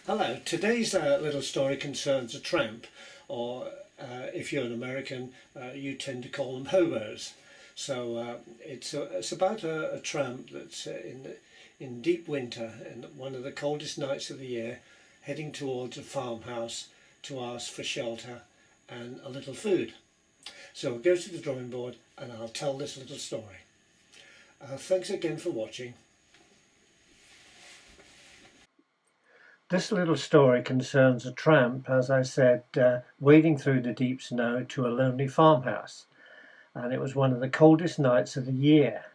Hello, today's little story concerns a tramp, or if you're an American, you tend to call them hobos. So it's about a tramp that's in deep winter and one of the coldest nights of the year, heading towards a farmhouse to ask for shelter and a little food. So I'll go to the drawing board and I'll tell this little story. Thanks again for watching. This little story concerns a tramp, as I said, wading through the deep snow to a lonely farmhouse. And it was one of the coldest nights of the year.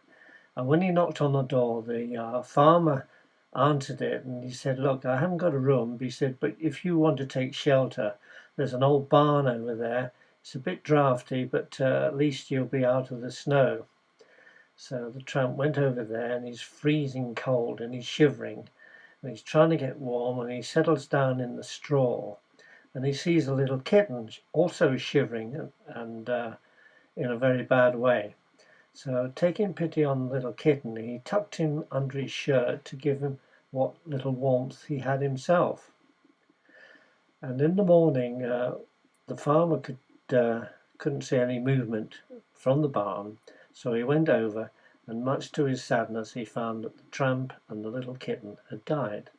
And when he knocked on the door, the farmer answered it and he said, "Look, I haven't got a room." He said, "But if you want to take shelter, there's an old barn over there. It's a bit drafty, but at least you'll be out of the snow." So the tramp went over there and he's freezing cold and he's shivering. And he's trying to get warm, and he settles down in the straw and he sees a little kitten also shivering and in a very bad way. So taking pity on the little kitten, he tucked him under his shirt to give him what little warmth he had himself. And in the morning the farmer couldn't see any movement from the barn, so he went over, and much to his sadness he found that the tramp and the little kitten had died.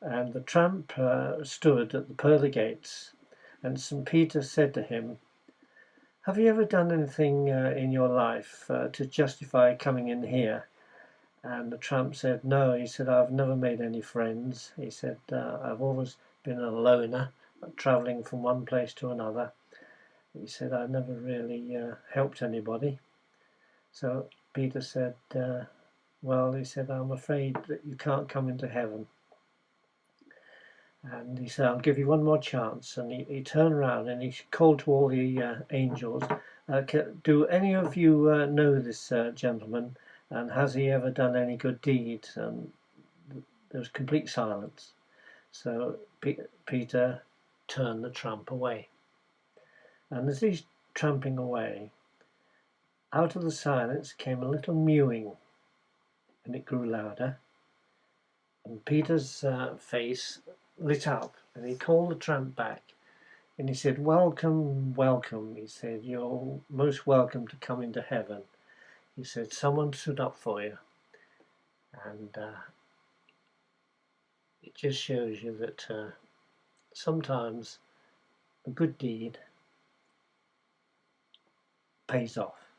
And the tramp stood at the pearly gates, and St. Peter said to him, "Have you ever done anything in your life to justify coming in here?" And the tramp said, "No." He said, "I've never made any friends." He said, "I've always been a loner, travelling from one place to another." He said, "I never really helped anybody." So Peter said, "Well," he said, "I'm afraid that you can't come into heaven." And he said, "I'll give you one more chance." And he turned around and he called to all the angels, "Do any of you know this gentleman? And has he ever done any good deeds?" And there was complete silence. So Peter turned the tramp away. And as he's tramping away, out of the silence came a little mewing, and it grew louder. And Peter's face lit up, and he called the tramp back, and he said, "Welcome, welcome." He said, "You're most welcome to come into heaven." He said, "Someone stood up for you." And it just shows you that sometimes a good deed pays off.